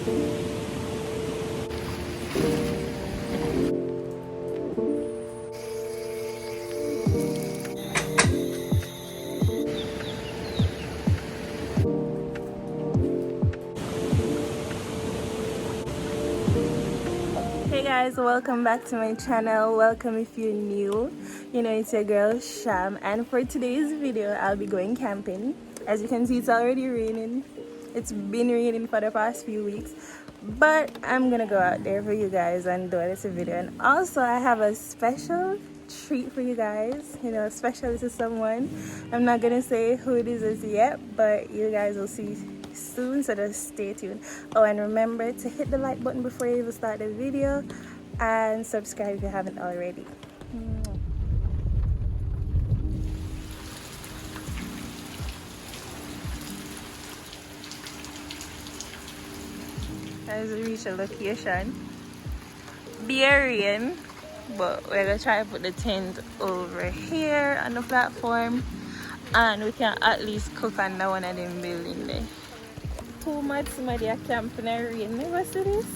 Hey guys, welcome back to my channel. Welcome if you're new. You know, it's your girl Sham, and for today's video I'll be going camping. As you can see, it's already raining. It's been raining for the past few weeks, but I'm gonna go out there for you guys and do this video. And also I have a special treat for you guys, you know, special to someone. I'm not gonna say who it is as yet, but you guys will see soon, so just stay tuned. Oh, and remember to hit the like button before you even start the video, and subscribe if you haven't already. As we reach a location, Berrien, but we're gonna try to put the tent over here on the platform, and we can at least cook under one of them buildings there. Too much somebody are camping in rain. Never see this?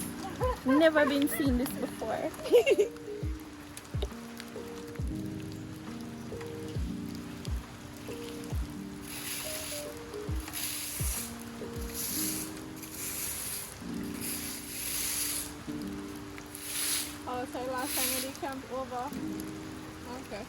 Never been seen this before. Oh, so last time we did camp over. Okay.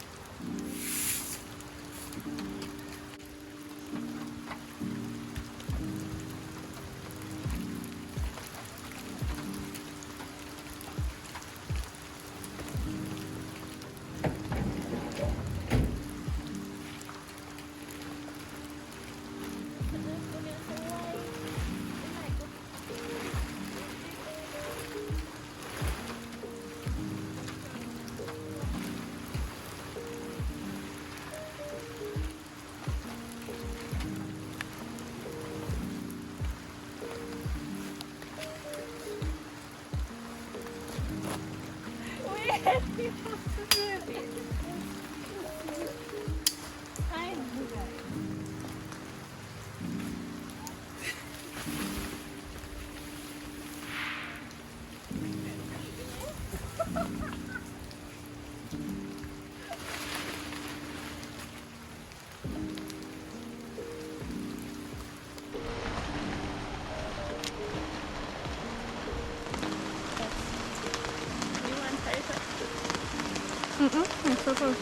It's so close.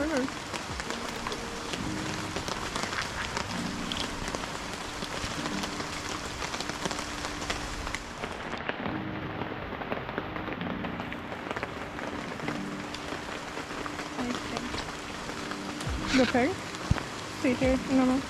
The pig? Stay here. No.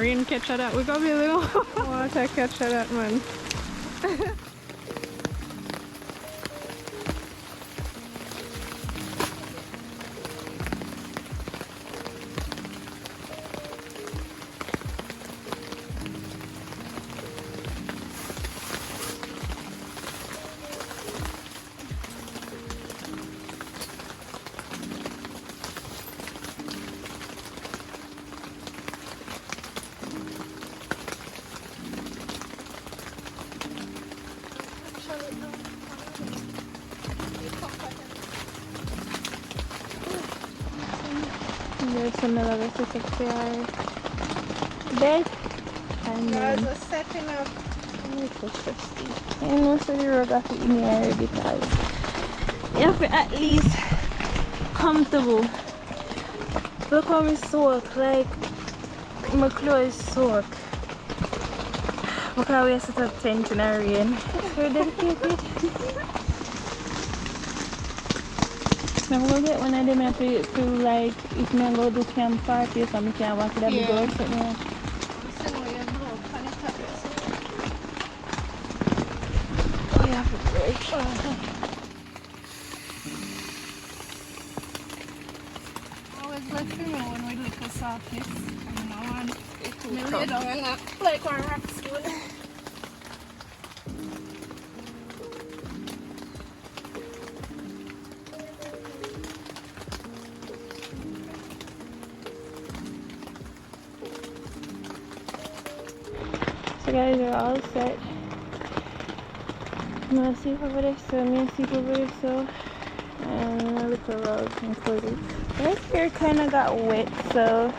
Rain catch that. We got be a little water catch that, man. There's another recipe bed, and Guys are setting up. and most of the rug have to in here because you have to at least comfortable. Look how we soak, like my clothes soak. Look how we set up tent in the rain. It's very dedicated. I'm gonna get one of them to like if I go do camp party or something, I can walk it up and go something. Oh, yeah, for break. Always let you know when we look for softness. And now on, we lay down and like our rock spoon. guys are all set. I'm gonna sleep over there, so I'm gonna sleep over there, so and a little rug included. Right here kind of got wet, so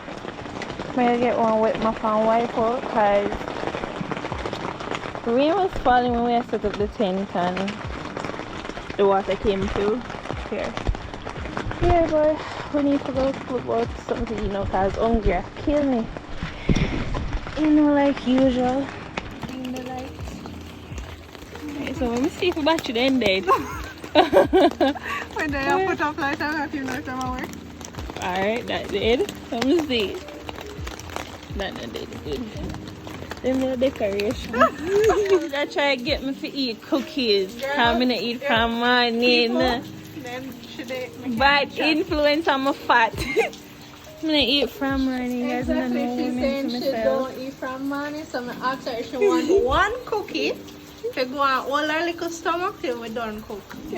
I'm gonna get one wet mop and wipe out because rain was falling when we set up the tent and the water came through here. Yeah, but we need to go put out something, you know, because hungry kill me. You know, like usual. In the light. Okay, so let me see if the battery then dead. When they put up light, I'll have you know if I'm awake. Alright, that did. Let me see. That did good. Then the decoration. They try to get me to eat cookies. I'm gonna eat from morning. Then should they Bad influence on my fat. I'm gonna eat from morning. Guys, I don't exactly, know she's what saying to she myself. don't eat from morning, so I asked her if she want one cookie to go on all her little stomach till we done cook. I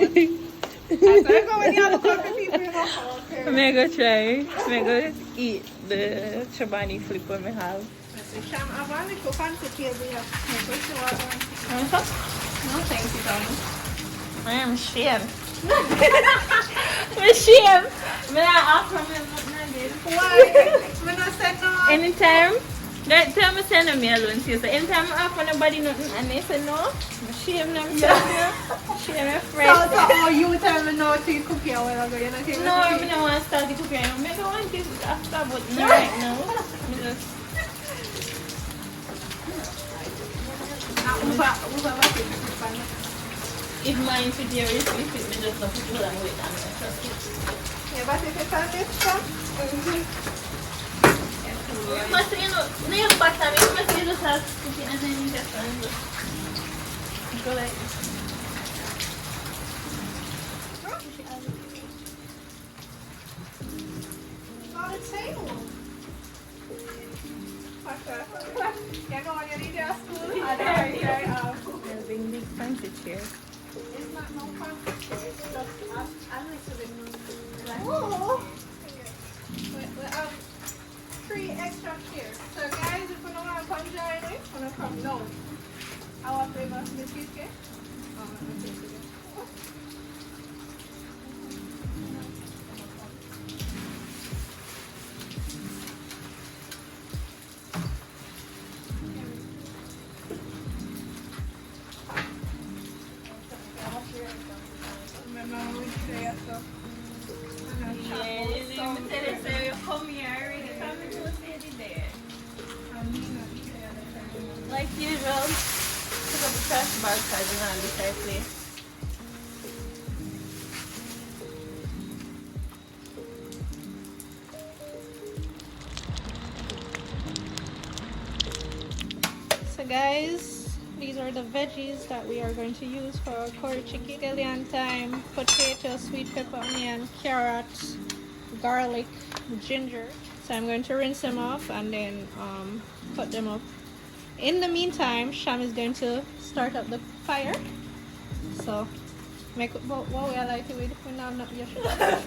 said, go when you have a coffee people, you know. I'm gonna go try. I'm gonna go eat the Chobani flip when we have. Sham, I want to cook on the table. What's up? No, thank you, darling. I'm ashamed. I'm ashamed. I'm not offer me nothing. Why? When I said no. Anytime, that tell me send me alone. So anytime I offer nobody nothing and they say no, I'm ashamed themselves. Shame my friend. So, you tell me no to cook a while ago. You're not taking No, I don't want to start the cooking. I don't want this after, but not right now. Me just- If mine fit here, if it fit me, just not put it away. Yeah, but if it's on this stuff, You must, you know, nail butter, you must just have cooking and then you just go like this. on the table. You know when you leave your school, Big fancy chair. it's not no fun. It's just a little bit more. We have 3 extra chairs. So guys, if you don't want to come join us, you want to come now. Our flavor of the cheesecake. Let me taste it. Remember when we did that stuff? Like usual, pick up the trash bag because you know this I play. So guys, these are the veggies that we are going to use for our curry chicken. Scallion thyme, potato, sweet pepper, onion, carrot, garlic, ginger. So I'm going to rinse them off and then cut them up. In the meantime, Sham is going to start up the fire. So make what we are lighting with. We now not you should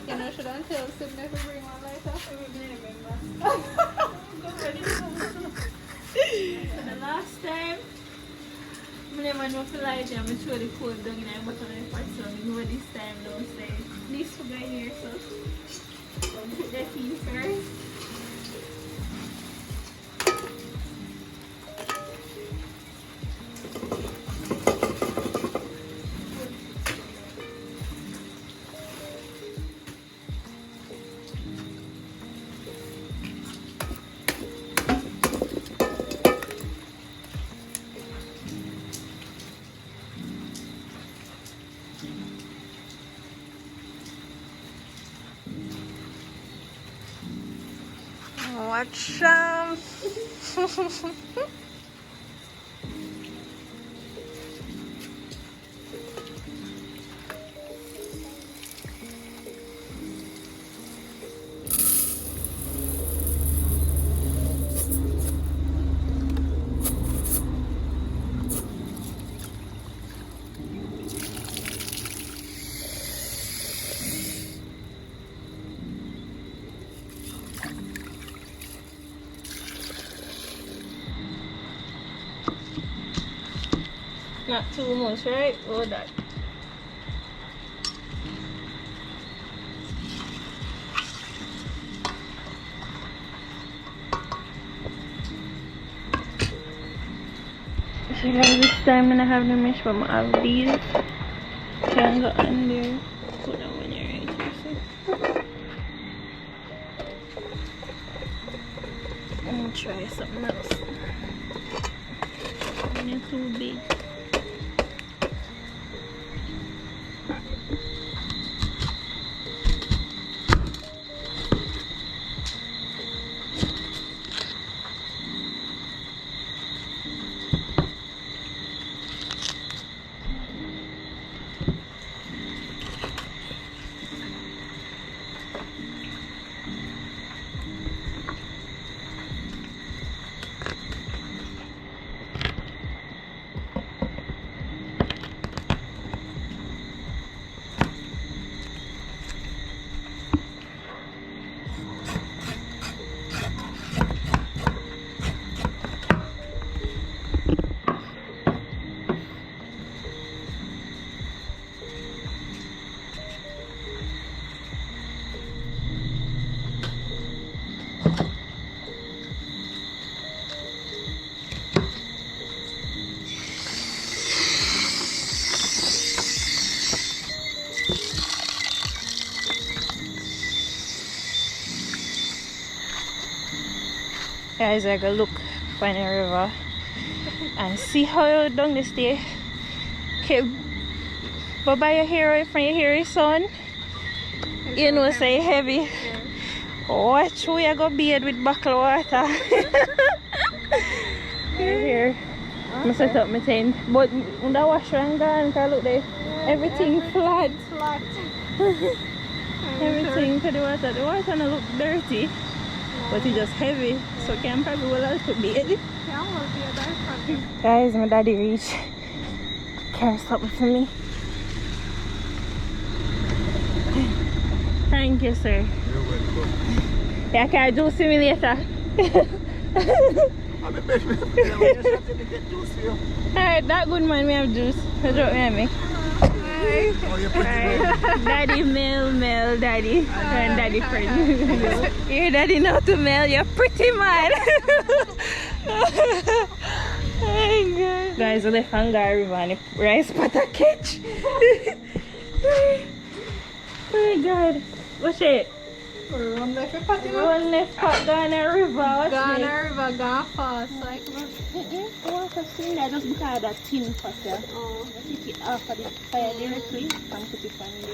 you know should until Sydney to bring one lighter. So the last time, I never know if I light it, I'm sure the code down in the bottom of the pot, so I know this time don't say this for going here, so I'll put that in first. Watch out. not too much, right? Oh, that. So guys, this time I have the mesh, but I have these. Can go under. Put that one here right here. So. I'm gonna try something else. They're too big. Guys, I go look find a river and see how down this day. Okay, but by your hair from your hairy son, you know say heavy. Watch who you go bathe with buckle water. Here. I set up my tent. But when I wash and gone, because look there, everything flat. Everything to the water. The water don't look dirty. But it's just heavy, so can probably well also be it. Guys, my daddy reached. Carry something for me. Thank you, sir. You're welcome. Yeah, can I do simulator? I'm a bit get juice for you. Alright, that good man, we have juice. So drop me at me. Oh, you're pretty good. Daddy, Mel, daddy. And daddy friend. Your daddy know to Mel, you're pretty man. Oh my god. Guys, I left Hangar River and the rice butter catch. Oh my god. What's it? One left pot, One left pot gone a river. What's gone it? a river, gone fast. Like, Water seen that just because of that tin pot there. Oh. Take it off of the fire directly and put it on the.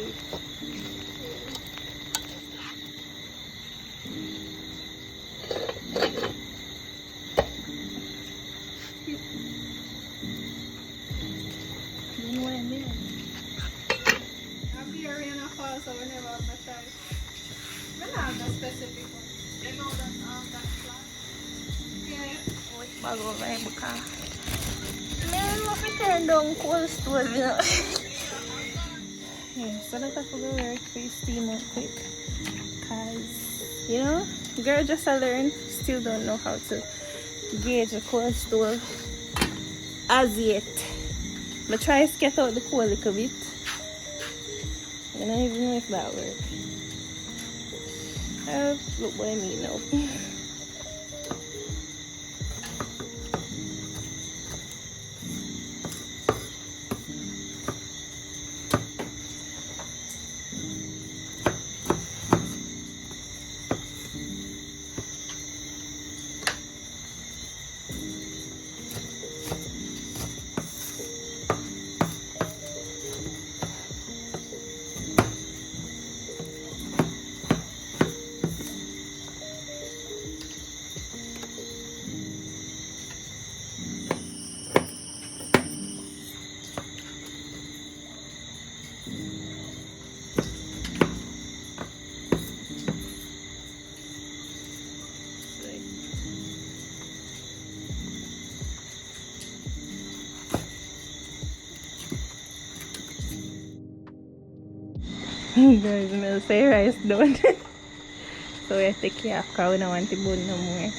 You know what I mean? I'm here in a fast, so we never have no choice. We don't have no specific one. You know that flat. Yeah. Bag over here because I love to turn down cold stove, you know. Yeah, so let's have to go work for you steam up quick. Cause, you know, girl just learn, still don't know how to gauge a cold stove as yet. But try to get out the coal a little bit. I don't even know if that works. Look what I mean now. Guys, I'll say rice done. So we have to take care of because we don't want to burn no more.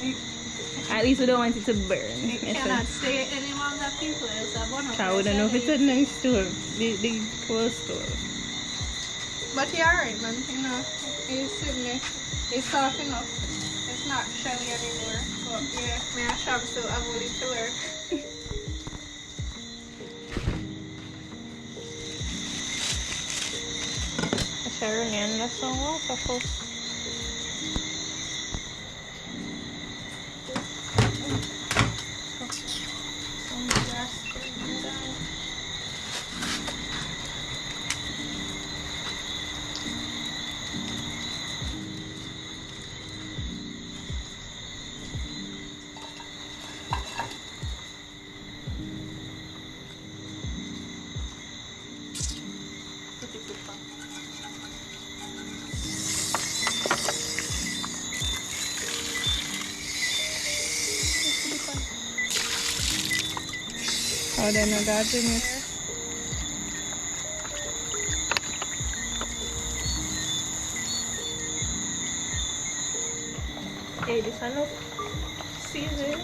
At least we don't want it to burn. It cannot stay any longer, people. It's a bonus. I wouldn't know if it's a nice stove, the coal stove. But you're alright, man. You know, it's soft enough. It's not shelly anymore. But yeah, me and Shab still have all it to work. Sharon and that's all waterfall. Oh, then I got it. Hey, this one up. Season.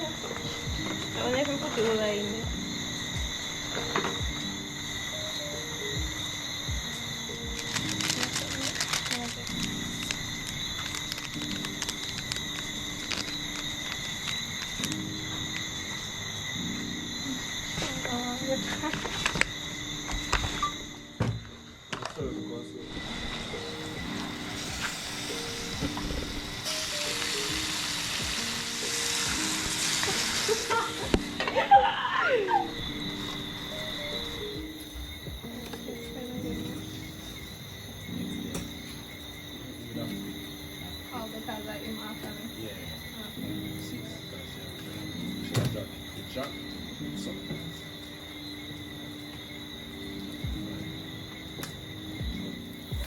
I want to put it over in there. All because I am after me.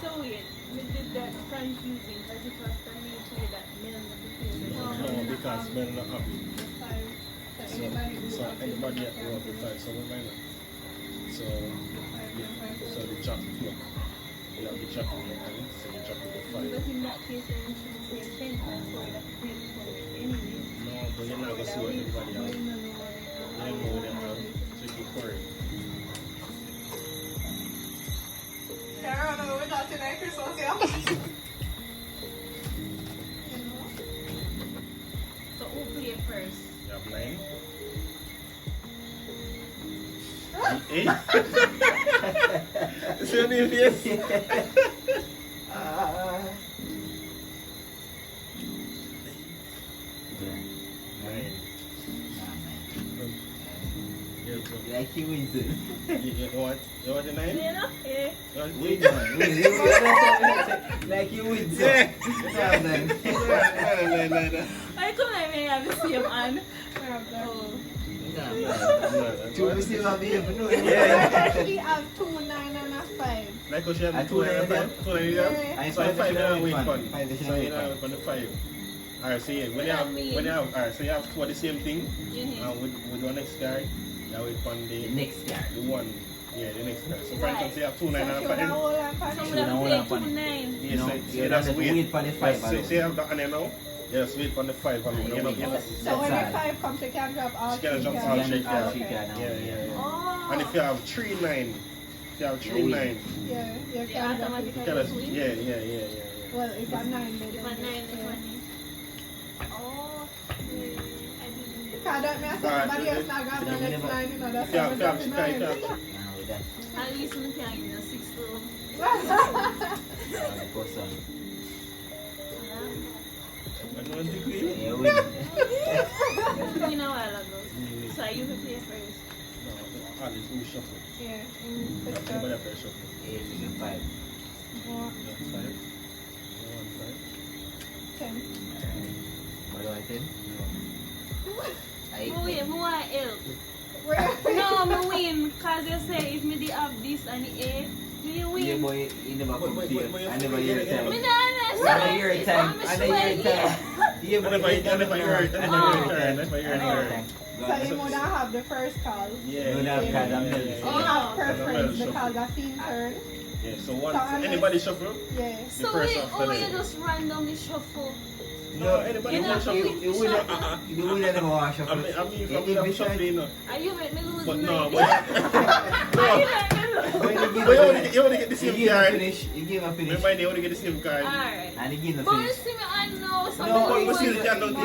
So weird. We did that confusing because it was for me to say that men No, because men not happy. So anybody at work will find someone like that. So the chop clock. You have the chop in your hand, so the chop with the But 5. in that case, then you should say 10 for that thing for it anyway. No, but you're not going to see what everybody has. You don't know what they have. So you keep worrying. I don't know what that's tonight, Christmas, yeah. So who play first? You have 9. 8. See your new face? Like he wins it. You want the 9? Yeah. You want Win 8? one. Like he wins it. I come and may have the same hand. Oh. Two missing on me. Actually, I have 2, 9, and a 5. Like how she have And 2 and a 5? 2 and a 5? Yeah. So 5 you wait fun. Five So you know on the 5. Alright, so yeah, when you have alright, so you have 2 of the same thing. And with the next guy, you wait on the Next guy. the one. Yeah, the next guy. So for instance, you have 2, 9 and a 5. So we have to play 2 9. Yes, so You you don't just have to wait for the 5 So you have that on there now. You just wait for the 5 and you know. So when the 5 comes, you can drop all She can 3 jump cards. all Yeah, 3 all cards. three cards now. Yeah. Oh. And if you have 3 9, if you have 3 9, Yeah, you Yeah, can drop it. automatically. you can just, yeah. Well, if a 9, then If a 9 is yeah. funny. Oh. I didn't know. Because that means somebody else not got the next 9, you know, that's If you how have, we drop the you 9. can. Now with that. At least we can give you 6 to. I don't think we. Yeah, win. In a while ago. So you can play first. No, all is who shuffle. Yeah. Everybody have to shuffle. 8 and 5. More, 5. 10. What do I think? Who win? Who want help? Where? No, me win. Because you say if me dey have this and the A, me Yeah, win. boy, you never Wait, put here. wait, I never hear it time. Me not I understand. never hear it time. I never hear it time. Yeah, boy, I never hear it. I never hear it. I never hear it. I never hear it. I never hear it. So you would not have the first call. Yeah. You don't have cards, I'm telling you. You have Oh. preference because that's in turn. Yeah, so once anybody shuffle, Yeah. So first we, after oh, that. you just randomly shuffle. No, anybody You want know, shuffle? You wouldn't never wash up. I mean, from the shuffle, you know. Are you make me lose But weight? no, but Are you make me lose? but you only get the same card. You give a finish. Remember, they only get the same card. Alright. And you give a But you finish. see me, I know some No, But people we still would- can't do the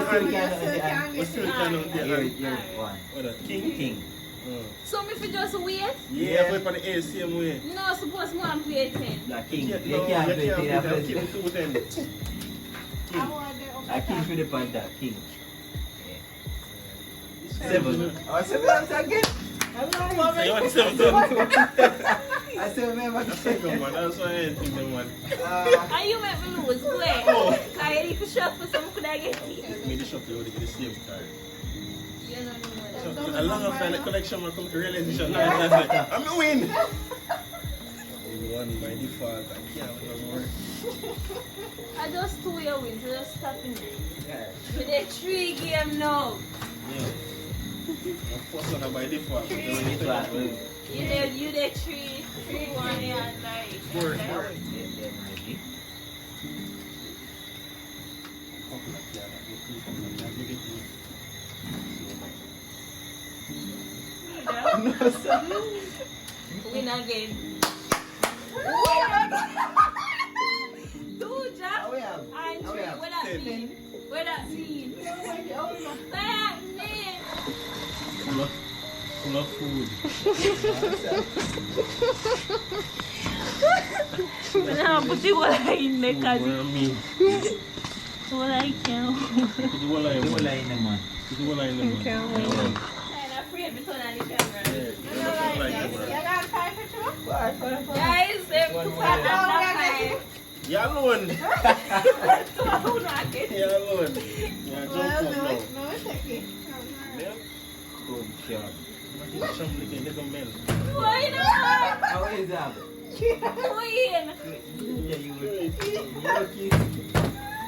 hand. We still can't do the You're hand. one. What a king. King. So me for just wait? Yeah, but for the A, same way. No, suppose me I'm play 10. Like king. No, You can't play you king. can't keep it 210. I king for the panda. King. 7. Oh, 7 again. So you want 7 I still remember the Second one, that's why I think the one. And you make me lose play. Oh. I need to shop for some could I get it? Me the shop, they only get the same card. You don't know So, what a long after the collection, I come to realization. I'm a win. One by default, I can't win more. I just 2 year wins, just stopping it. With the 3 game now. Yeah. I'm first one by default. You did 3, 1 and like. Four. No, sir. Win again. Two jobs. we have? And How we 3. have? What that 10. mean? What that mean? What that mean? Full of food. Nah, but you what I make What I mean. what I can. Put the whole line, Wala in naman. Put the whole line, man. Okay, I'm afraid to turn on the camera. Guys, them 2 are not You alone. Two are not it. You alone. You jump up now. Yeah. Good job. Some little men. Why not? How is that? Queen. Yeah, you will.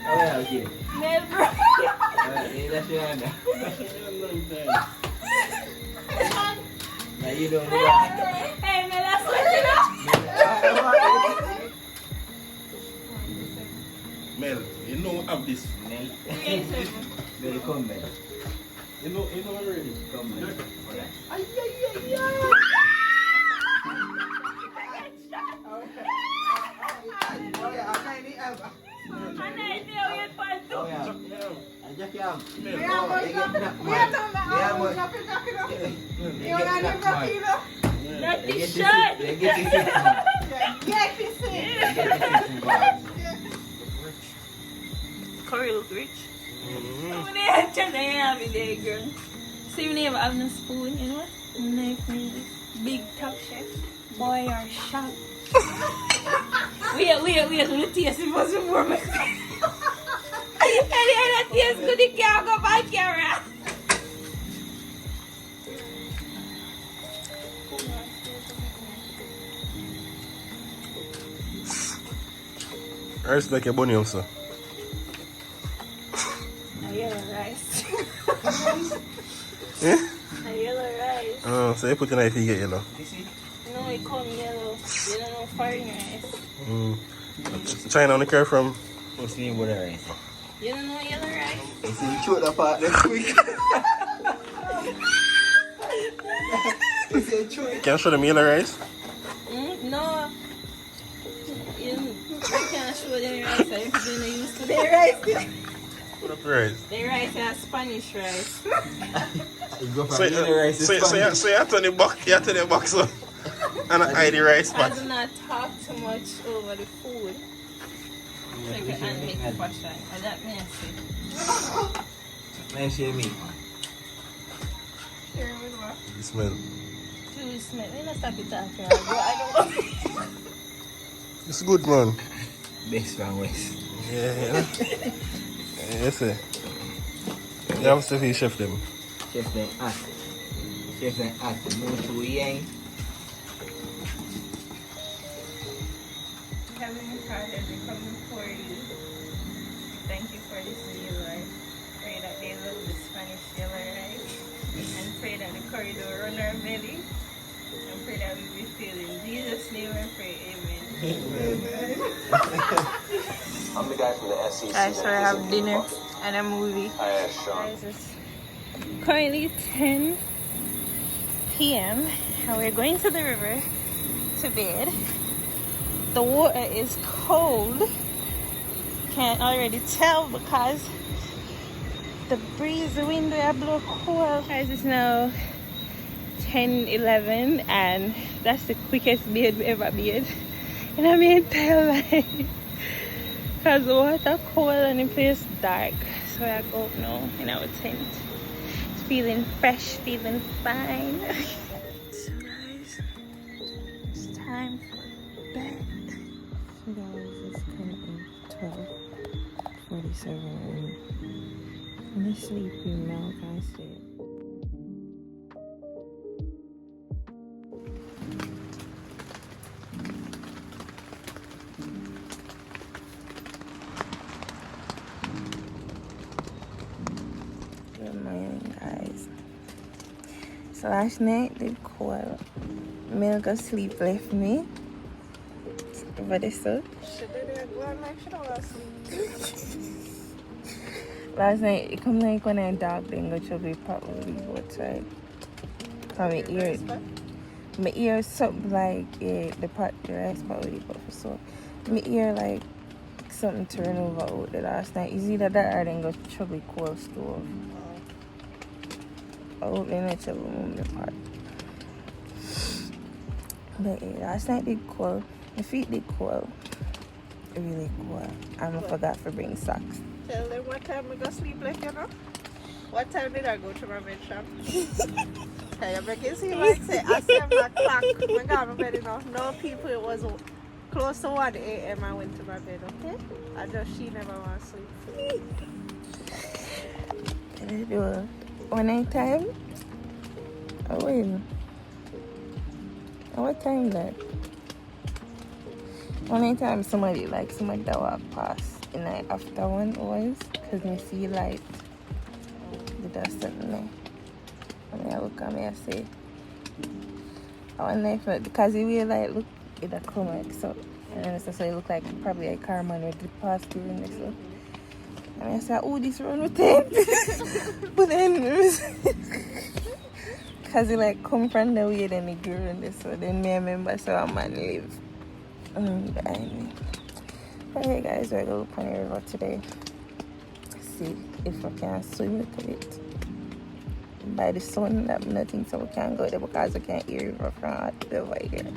How are you? Never. That's your hand. Long Now you don't know that. Hey, man, that's what you know. time. Mel, you know of this. Very come, man. You know already. Come, man. That is shot. Curry look rich. When they enter the have there, girl. See when they have no spoon, you know what? Knife music. Big top chef. Boy or shop. Wait, the taste is supposed to be more mixed. And then the taste good, you can't go back camera. Rice like a bunny also. A yellow rice. Eh? A yellow rice. Oh, so you put a knife, you get yellow. No, it come yellow. You don't know foreign rice. China on the car from. What's the name of the rice? You don't know yellow rice? It's in shoot apart next week. It's in shoot. Can you show them yellow rice? No. You can't show them rice. I don't used to their rice. Put up the rice. Their rice is Spanish rice. You go from So yellow rice to Spanish. you have to the box, so. And I hide the rice I box. do not talk too much over the food. Like an animate fashion. Or that may I say. Nice hear me. Here we go. You smell. Julie Smith. Let me stop it talking. I don't know. It's good, man. Best from West. Yeah. Yes, sir. You have to feed chef them. Chef them at. Chef them at. No too young. Heavenly Father, we come before you. Thank you for this meal, Lord. Pray that they love the Spanish yellow rice. And pray that the corridor run our belly. And pray that we be filled. In Jesus' name I pray, amen. Amen. I'm the guy from the SEC. Guys, so I have dinner and a movie. Hi, Sean. Guys, it's currently 10 p.m. and we're going to the river to bed. The water is cold. Can't already tell because the breeze, the wind, they blow cold. Guys, it's now 10:11 and that's the quickest bed we ever made in my entire life. Because the water cold and the place dark. So I go up now in our tent. It's feeling fresh, feeling fine. So guys, it's time for bed. So guys, it's currently 12:47. I'm sleepy now, can't sleep. Good morning, guys. So last night did cold. Milk go sleep left me. Over the sun. Last night it come like when I dog then go to be probably outside. Cause my ear something like the rice pot with the so my ear like something to run over out the last night. Is either that or then go chubby cold stove. I hope they not trouble move the pot. But yeah, last night did cold. My feet did cold. Really cold. And I forgot to bring socks. Tell them what time we go sleep like, you know? What time did I go to my bed shop? Hey, I can see like say at 7 o'clock I got my bed, you know. No people, it was close to 1 a.m. I went to my bed, okay? I just she never want to sleep. Can I do a one night time? Oh wait. What time is that? One night time somebody that walk past in the after 1 hours because me see light. Did that something there? And I look at me and say, I wonder if because the way light look it a come like so. And then so it look like probably a car man would pass through in this so. And I said, oh, this run with it. But then because it like come from the way then it grew in this so then me remember so a man live behind me. But hey guys, we're going to look on the river today. See if I can swim a little bit. By the sun, that nothing so we can't go there because we can't hear river from over here.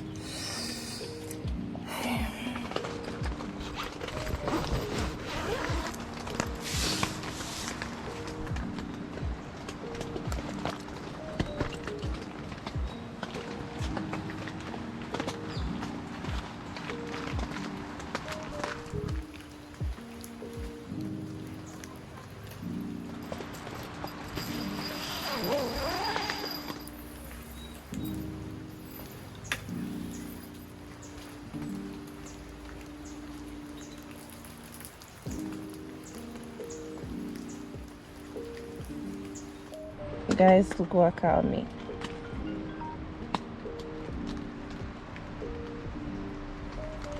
Guys, look what called me.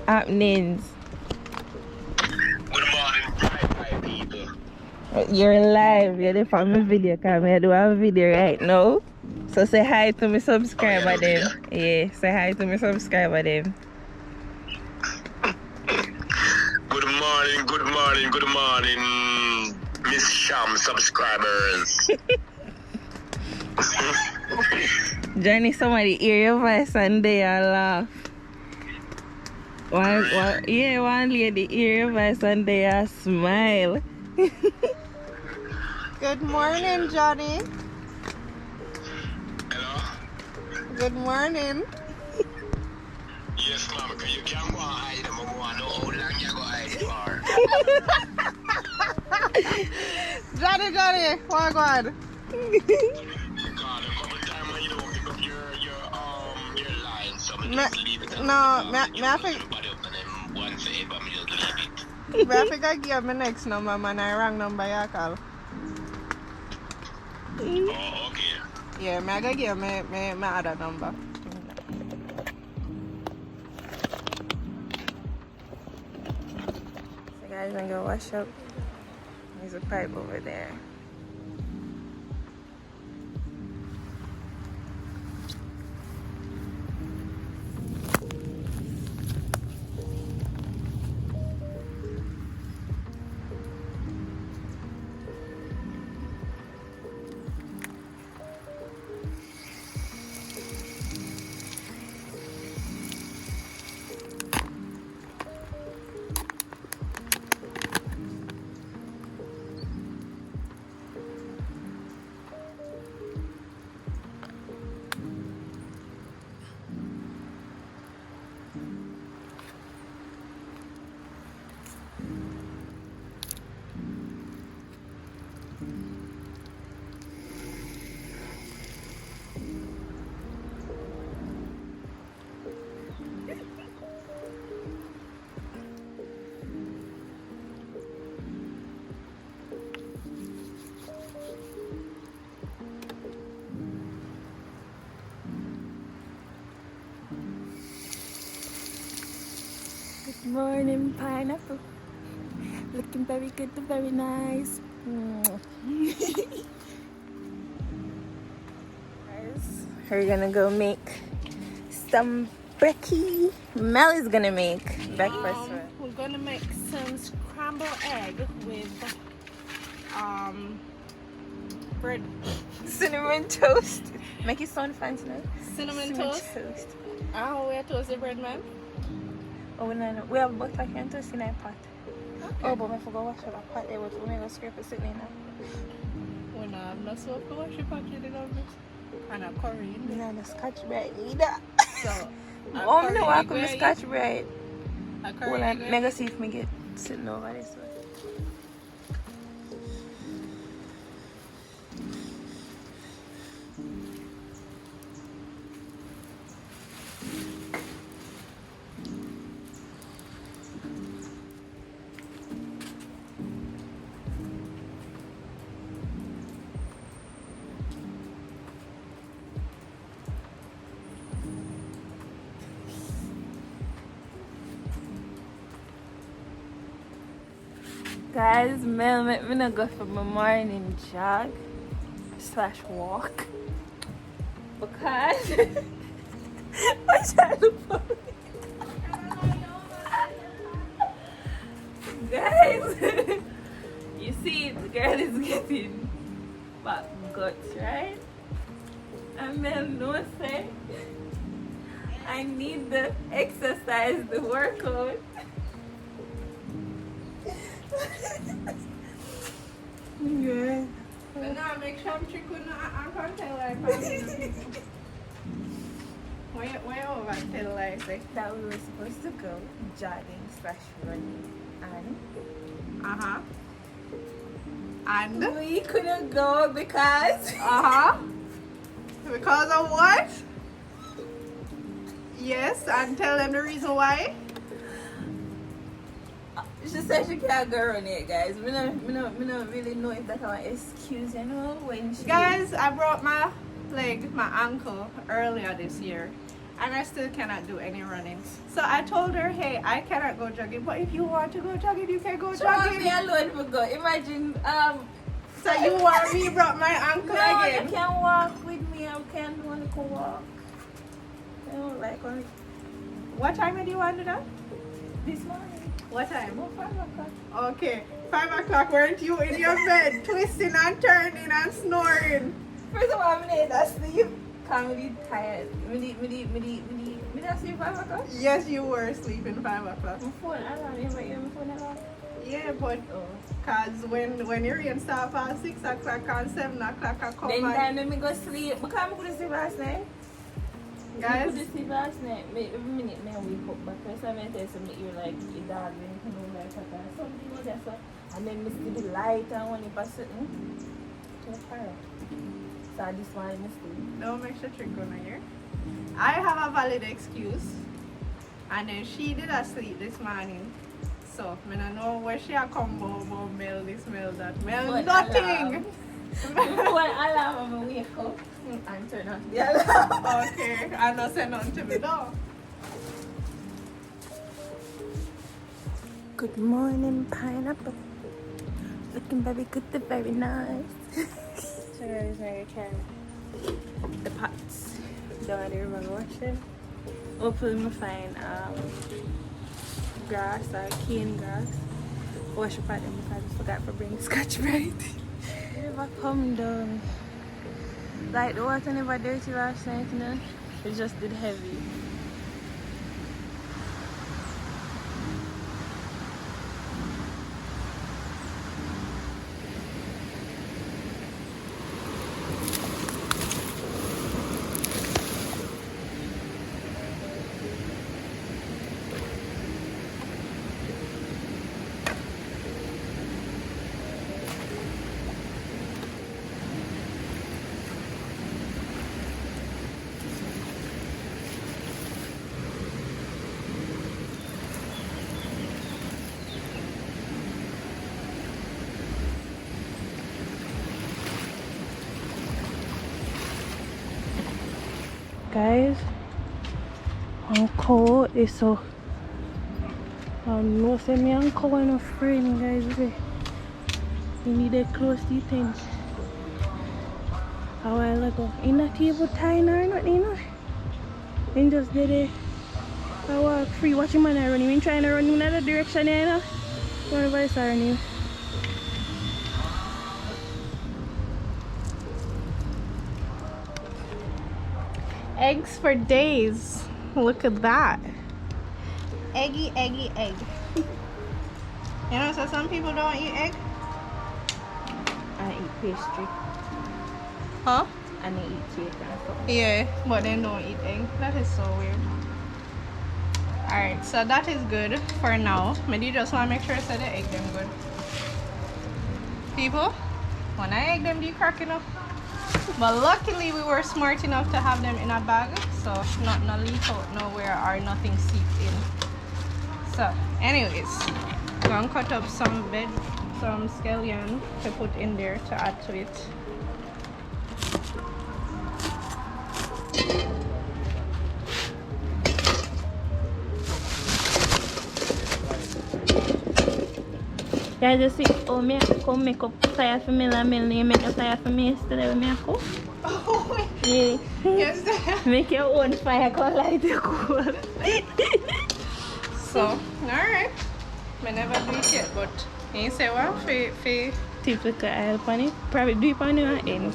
Happenings. Good morning, bright people. You're live. You're the family video camera. I do have a video right now. So say hi to my subscriber then. Yeah, say hi to my subscriber then. Good morning, Miss Sham subscribers. Johnny, somebody hear your voice and they all laugh. One lady hear your voice and they all smile. Good morning, Johnny. Hello? Good morning. Yes, ma'am, because you can't go and hide them. I want to know how long you go hide for. Johnny, what going? Because a couple times when you don't pick up your line, so I'm just leave it. No, me I think once ever, I'm just leave it. I think I give my next number, man. I wrong number you call. Oh, okay. Yeah, I gotta give my other number. So guys, I'm gonna wash up. There's a pipe over there. Good morning, pineapple. Looking very good, very nice. Guys, we're gonna go make some brekkie. Mel is gonna make breakfast. We're gonna make some scrambled egg with bread. Cinnamon toast. Make it sound fancy now. Cinnamon toast. Oh, we toast the bread, man. Oh, no. We have butter and toast in our pot. Okay. Oh, but I forgot wash the pot there, but we're gonna scrape it sitting in now. When I'm not so to wash your pocket in on this. And a curry in there. No, the scotch bread either. So, Oh, no, I could scotch bread. A curry. Well, I'm gonna see if me get sitting over this way. Guys, Mel make me not go for my morning jog / walk because what's that for? Guys, you see the girl is getting back guts, right? And Mel knows say I need the exercise, the workout. Yeah. But now make sure I'm chicken and contact like where over tell like say. That we were supposed to go jogging / running And we couldn't go because because of what? Yes, and tell them the reason why. she said she can't go run it, guys. We don't really know if that's an excuse, you know, when she Guys, I broke my ankle earlier this year, and I still cannot do any running. So I told her, hey, I cannot go jogging, but if you want to go jogging, you can go she wants jogging. me alone to go. Imagine So you want me broke my ankle no, again? you can walk with me. I can't want to go walk. You know, like on What time do you want to do that? this morning. What time? About 5 o'clock. Okay, 5 o'clock. Weren't you in your bed, twisting and turning and snoring? First of all, I'm need to sleep. I'm really tired. Me sleep 5 o'clock. Yes, you were sleeping 5 o'clock. My phone alarm. You hear my phone alarm? Yeah, but cause when your rain start at 6 o'clock and 7 o'clock, I come Then back. time let me go sleep. Because I'm going to sleep last night. Guys, I could sleep last night. Every minute I wake up. But first time I tell something, you're like, your dog when you come over like that. Something was just so. And then I see the light and when you pass it. To the fire. So this one I sleep. don't make sure trick on here. I have a valid excuse. And then she did a sleep this morning. So I don't know where she a come about Mel this, Mel that. Mel Phone nothing. When alarm I wake up and turn off the alarm. Okay, I don't say nothing to me though. Good morning, pineapple. Looking very good, very nice. So guys, now you can the pots down there, we're gonna wash them. Hopefully we'll find grass or cane grass. Wash the pot them because I forgot to bring Scotch Brite. Never come down. Like the water never dirty last night, you know? It just did heavy. Guys, I'm cold. It's so no say me and cold and friend guys. Okay. You need a close to things. A while ago. In a table tying or nothing, you know. And just did it. I walk free watching man I run him. Trying to run him in another direction, you know. One of us are running. Eggs for days. Look at that. Eggy, eggy, egg. You know, so some people don't eat egg. I eat pastry. Huh? And I eat cake and stuff. Yeah, but they don't eat egg. That is so weird. Alright, so that is good for now. Maybe just want to make sure I said the egg them good. People, when I egg them, do you crack enough? But luckily we were smart enough to have them in a bag, so not no leak out nowhere or nothing seep in. So anyways, gonna cut up some scallion to put in there to add to it. Yeah, just see, oh, me come make up fire for me and me make a fire for me yesterday when I cook. Oh, Yeah. yes. Make your own fire, come light your coal. So, alright. I never do it yet, but you say what? For Tip like a oil pan it. Probably do it on your end.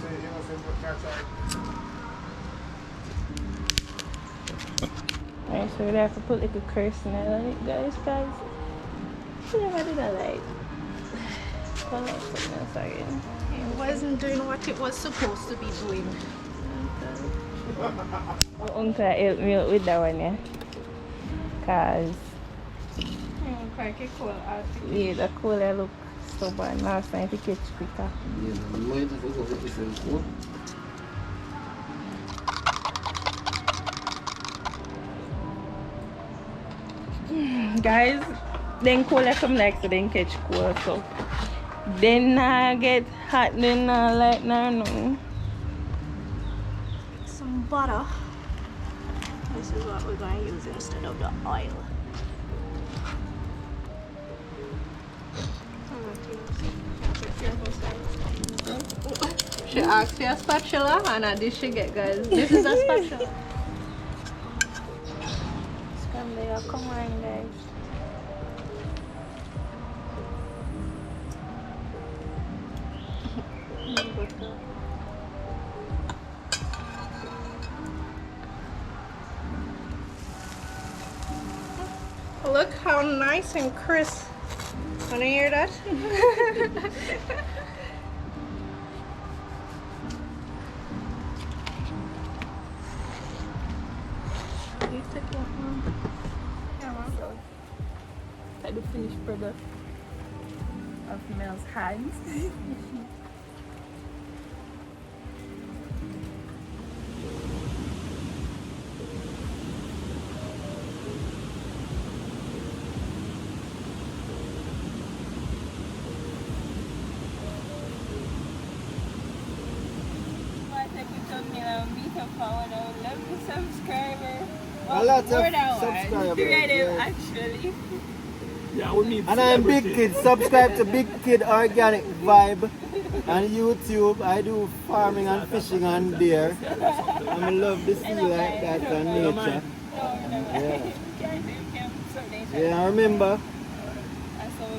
Alright, so we have to put like a curse nail on it, guys, because I never did that light. Sorry. it wasn't doing what it was supposed to be doing. My uncle helped me out with that one, yeah. Cause Quite cool. yeah, the cooler look so bad. Now it's time to catch quicker. Guys, then cooler come next, so then catch cool. So then I get hot, then I like no. Some butter. This is what we're going to use instead of the oil. She asked for a spatula and a dish she get, guys. This is a spatula. Scramble, come on, guys. Look how nice and crisp. Wanna hear that? You took it, Mom. Yeah, Mom. So, like the finished product of Mel's hands. A lot of More than one. subscribers, Three of them yeah. actually. Yeah, we need And I'm Big celebrity. Kid. Subscribe to Big Kid Organic Vibe on YouTube. I do farming and fishing on there. I love the sea like that and nature. Yeah. Yeah, remember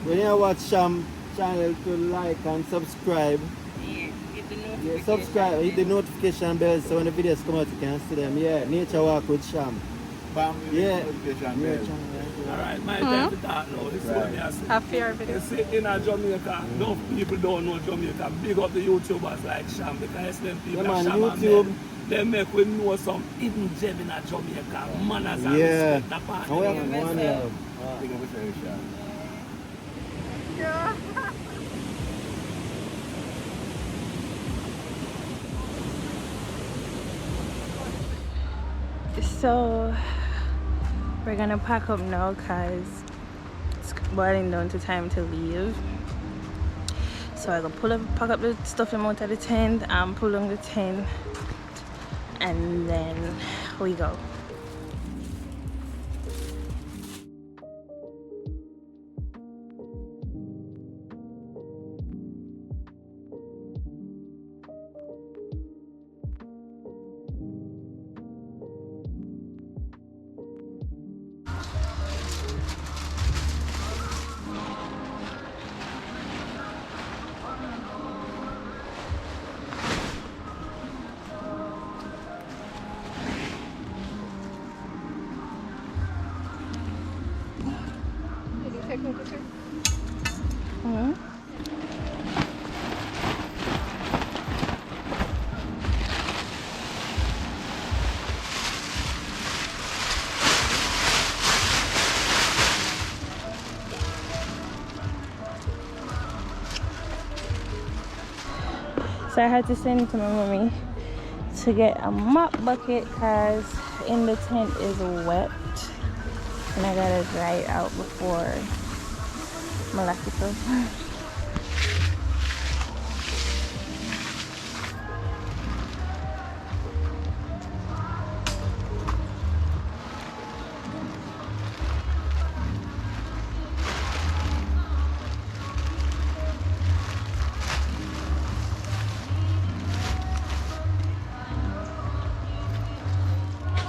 when you watch Sham channel to like and subscribe. Yeah, subscribe, hit the notification bell so when the videos come out you can see them. Yeah, Nature Walk with Sham. Yeah. Alright, my time to talk now. This is what me I say. Have fear video. You see, in Jamaica, enough people don't know Jamaica. Big up the YouTubers like Sham because them people Yeah, man, Sham and YouTube. them, they make we know some hidden gem in Jamaica. Manners and Yeah. respect that part. And we have one love. So we're gonna pack up now because it's boiling down to time to leave. So I gonna pack up the stuff them out of the tent and pull on the tent, and then we go. Did you take my picture? So I had to send it to my mommy to get a mop bucket because in the tent is wet and I gotta dry it out before I lock it up.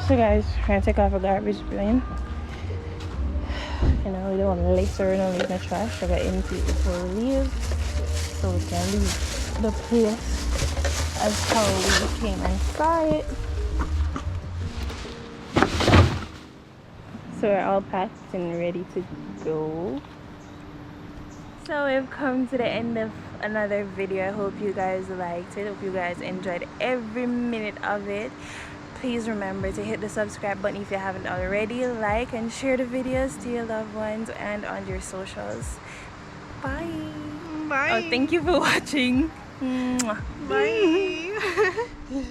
So guys, we're gonna take off a garbage bin. You know, we don't want to later and leave the trash. I got empty it before we leave, so we can leave the place as how we came and saw it. So we're all packed and ready to go. So we've come to the end of another video. I hope you guys liked it. Hope you guys enjoyed every minute of it. Please remember to hit the subscribe button if you haven't already. Like and share the videos to your loved ones and on your socials. Bye. Bye. Oh, thank you for watching. Mwah. Bye.